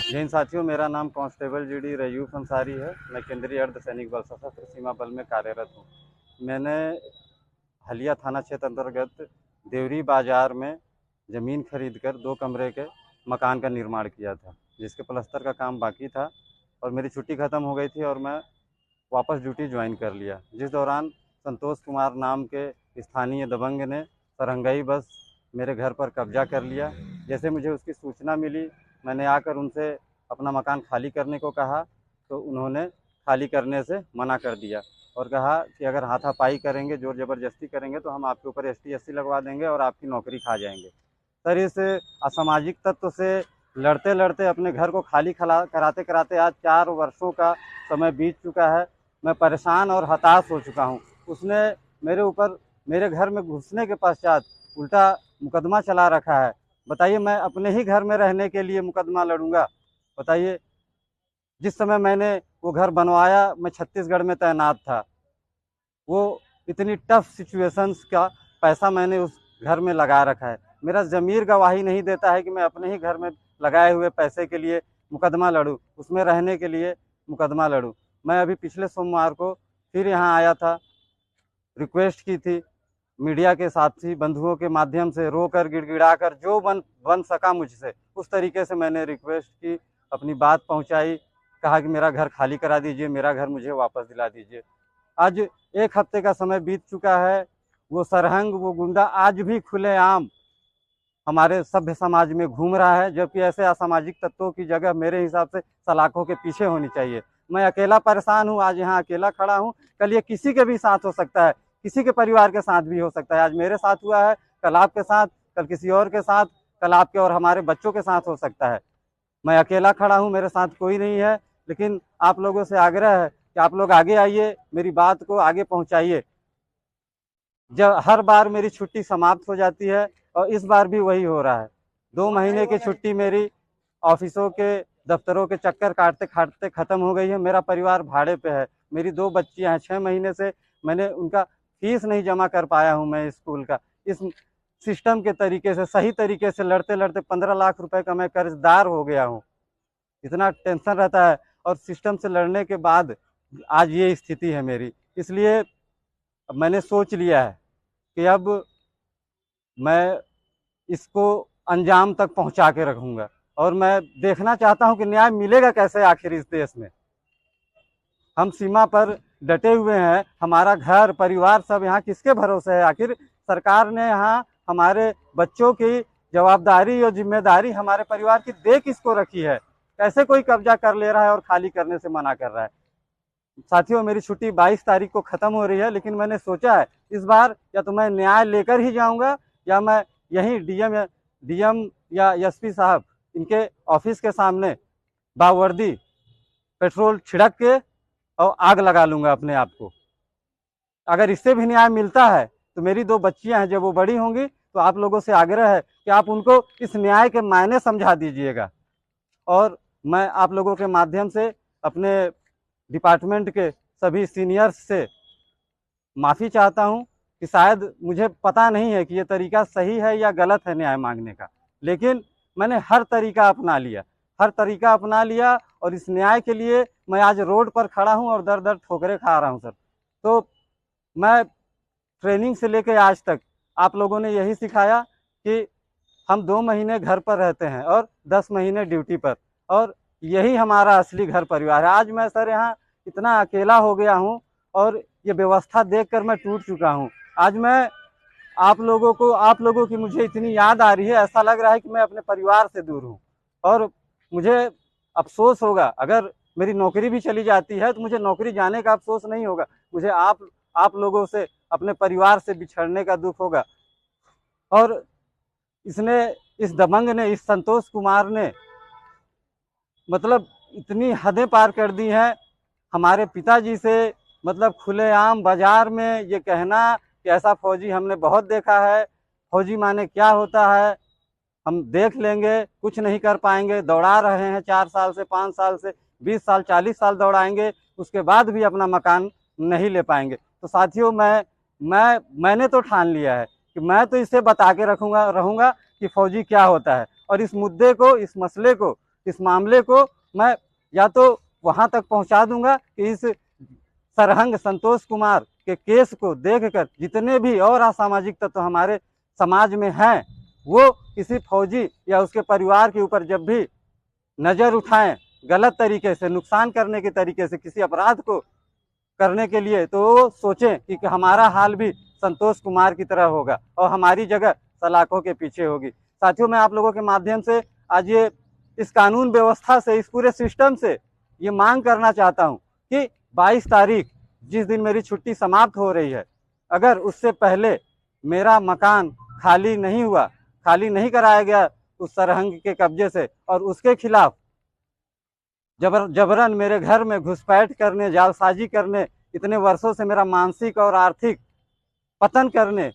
जय हिंद साथियों, मेरा नाम कांस्टेबल जीडी रयूफ अंसारी है। मैं केंद्रीय अर्ध सैनिक बल सशस्त्र सीमा बल में कार्यरत हूँ। मैंने हलिया थाना क्षेत्र अंतर्गत देवरी बाजार में ज़मीन खरीदकर 2 कमरे के मकान का निर्माण किया था, जिसके प्लास्टर का काम बाकी था और मेरी छुट्टी ख़त्म हो गई थी और मैं वापस ड्यूटी ज्वाइन कर लिया। जिस दौरान संतोष कुमार नाम के स्थानीय दबंग ने सरंगाई बस मेरे घर पर कब्जा कर लिया। जैसे मुझे उसकी सूचना मिली, मैंने आकर उनसे अपना मकान खाली करने को कहा, तो उन्होंने खाली करने से मना कर दिया और कहा कि अगर हाथापाई करेंगे, ज़ोर ज़बरदस्ती करेंगे तो हम आपके ऊपर ST/SC लगवा देंगे और आपकी नौकरी खा जाएंगे। सर, इस असामाजिक तत्व से लड़ते लड़ते अपने घर को खाली कराते कराते आज 4 वर्षों का समय बीत चुका है। मैं परेशान और हताश हो चुका हूँ। उसने मेरे ऊपर मेरे घर में घुसने के पश्चात उल्टा मुकदमा चला रखा है। बताइए, मैं अपने ही घर में रहने के लिए मुकदमा लड़ूंगा? बताइए, जिस समय मैंने वो घर बनवाया मैं छत्तीसगढ़ में तैनात था। वो इतनी टफ सिचुएशंस का पैसा मैंने उस घर में लगा रखा है। मेरा ज़मीर गवाही नहीं देता है कि मैं अपने ही घर में लगाए हुए पैसे के लिए मुकदमा लड़ूं, उसमें रहने के लिए मुकदमा लड़ूं। मैं अभी पिछले सोमवार को फिर यहाँ आया था, रिक्वेस्ट की थी, मीडिया के साथी बंधुओं के माध्यम से रोकर गिड़गिड़ाकर जो बन सका मुझसे उस तरीके से मैंने रिक्वेस्ट की, अपनी बात पहुंचाई, कहा कि मेरा घर खाली करा दीजिए, मेरा घर मुझे वापस दिला दीजिए। आज 1 हफ्ते का समय बीत चुका है। वो सरहंग, वो गुंडा आज भी खुलेआम हमारे सभ्य समाज में घूम रहा है, जबकि ऐसे असामाजिक तत्वों की जगह मेरे हिसाब से सलाखों के पीछे होनी चाहिए। मैं अकेला परेशान हूँ, आज यहाँ अकेला खड़ा हूँ। कल ये किसी के भी साथ हो सकता है, किसी के परिवार के साथ भी हो सकता है। आज मेरे साथ हुआ है, कल आपके साथ, कल किसी और के साथ, कल आपके और हमारे बच्चों के साथ हो सकता है। मैं अकेला खड़ा हूँ, मेरे साथ कोई नहीं है, लेकिन आप लोगों से आग्रह है कि आप लोग आगे आइए, मेरी बात को आगे पहुँचाइए। जब हर बार मेरी छुट्टी समाप्त हो जाती है और इस बार भी वही हो रहा है। 2 महीने की छुट्टी मेरी ऑफिसों के, दफ्तरों के चक्कर काटते काटते ख़त्म हो गई है। मेरा परिवार भाड़े पे है, मेरी 2 बच्चियाँ हैं। 6 महीने से मैंने उनका फीस नहीं जमा कर पाया हूँ मैं स्कूल का। इस सिस्टम के तरीके से, सही तरीके से लड़ते लड़ते 15 लाख रुपए का मैं कर्जदार हो गया हूँ। इतना टेंशन रहता है और सिस्टम से लड़ने के बाद आज ये स्थिति है मेरी। इसलिए मैंने सोच लिया है कि अब मैं इसको अंजाम तक पहुंचा के रखूंगा और मैं देखना चाहता हूं कि न्याय मिलेगा कैसे आखिर इस देश में। हम सीमा पर डटे हुए हैं, हमारा घर परिवार सब यहाँ किसके भरोसे है? आखिर सरकार ने यहाँ हमारे बच्चों की जवाबदारी और जिम्मेदारी हमारे परिवार की दे किसको रखी है? कैसे कोई कब्जा कर ले रहा है और खाली करने से मना कर रहा है? साथियों, मेरी छुट्टी 22 तारीख को ख़त्म हो रही है, लेकिन मैंने सोचा है इस बार या तो मैं न्याय लेकर ही जाऊंगा या मैं यहीं डीएम या एसपी साहब इनके ऑफिस के सामने बावर्दी पेट्रोल छिड़क के और आग लगा लूंगा अपने आप को। अगर इससे भी न्याय मिलता है तो मेरी 2 बच्चियां हैं, जब वो बड़ी होंगी तो आप लोगों से आग्रह है कि आप उनको इस न्याय के मायने समझा दीजिएगा। और मैं आप लोगों के माध्यम से अपने डिपार्टमेंट के सभी सीनियर्स से माफ़ी चाहता हूं कि शायद मुझे पता नहीं है कि ये तरीका सही है या गलत है न्याय मांगने का, लेकिन मैंने हर तरीका अपना लिया और इस न्याय के लिए मैं आज रोड पर खड़ा हूं और दर दर ठोकरें खा रहा हूं सर। तो मैं ट्रेनिंग से लेकर आज तक आप लोगों ने यही सिखाया कि हम 2 महीने घर पर रहते हैं और 10 महीने ड्यूटी पर, और यही हमारा असली घर परिवार है। आज मैं सर यहाँ इतना अकेला हो गया हूँ और ये व्यवस्था देखकर मैं टूट चुका हूँ। आज मैं आप लोगों की मुझे इतनी याद आ रही है, ऐसा लग रहा है कि मैं अपने परिवार से दूर हूँ। और मुझे अफसोस होगा, अगर मेरी नौकरी भी चली जाती है तो मुझे नौकरी जाने का अफसोस नहीं होगा, मुझे आप लोगों से, अपने परिवार से बिछड़ने का दुख होगा। और इस दबंग ने, इस संतोष कुमार ने मतलब इतनी हदें पार कर दी हैं हमारे पिताजी से। मतलब खुलेआम बाजार में ये कहना कि ऐसा फौजी हमने बहुत देखा है, फौजी माने क्या होता है, हम देख लेंगे, कुछ नहीं कर पाएंगे, दौड़ा रहे हैं 4 साल से, 5 साल से, 20 साल 40 साल दौड़ाएंगे, उसके बाद भी अपना मकान नहीं ले पाएंगे। तो साथियों, मैंने तो ठान लिया है कि मैं तो इसे बता के रहूँगा कि फौजी क्या होता है। और इस मुद्दे को, इस मसले को, इस मामले को मैं या तो वहां तक पहुंचा दूंगा कि इस सरहंग संतोष कुमार के केस को देखकर जितने भी और असामाजिक तत्व हमारे समाज में हैं वो किसी फौजी या उसके परिवार के ऊपर जब भी नजर उठाएं गलत तरीके से, नुकसान करने के तरीके से, किसी अपराध को करने के लिए, तो वो सोचें कि हमारा हाल भी संतोष कुमार की तरह होगा और हमारी जगह सलाखों के पीछे होगी। साथियों, मैं आप लोगों के माध्यम से आज ये इस कानून व्यवस्था से, इस पूरे सिस्टम से ये मांग करना चाहता हूँ कि 22 तारीख जिस दिन मेरी छुट्टी समाप्त हो रही है, अगर उससे पहले मेरा मकान खाली नहीं हुआ, खाली नहीं कराया गया उस सरहंग के कब्जे से और उसके खिलाफ जबरन मेरे घर में घुसपैठ करने, जालसाजी करने, इतने वर्षों से मेरा मानसिक और आर्थिक पतन करने,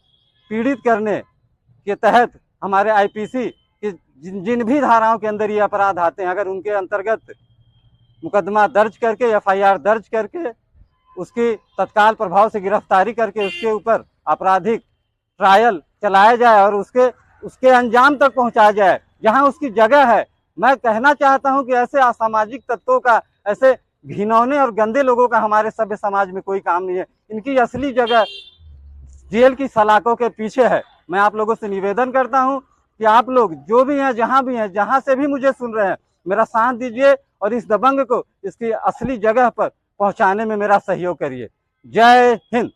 पीड़ित करने के तहत हमारे आईपीसी के जिन भी धाराओं के अंदर ये अपराध आते हैं, अगर उनके अंतर्गत मुकदमा दर्ज करके, एफआईआर दर्ज करके, उसकी तत्काल प्रभाव से गिरफ्तारी करके उसके ऊपर आपराधिक ट्रायल चलाया जाए और उसके अंजाम तक पहुंचाया जाए जहां उसकी जगह है। मैं कहना चाहता हूं कि ऐसे असामाजिक तत्वों का, ऐसे घिनौने और गंदे लोगों का हमारे सभ्य समाज में कोई काम नहीं है। इनकी असली जगह जेल की सलाखों के पीछे है। मैं आप लोगों से निवेदन करता हूं कि आप लोग जो भी हैं, जहां भी हैं, जहां से भी मुझे सुन रहे हैं, मेरा साथ दीजिए और इस दबंग को इसकी असली जगह पर पहुंचाने में मेरा सहयोग करिए। जय हिंद।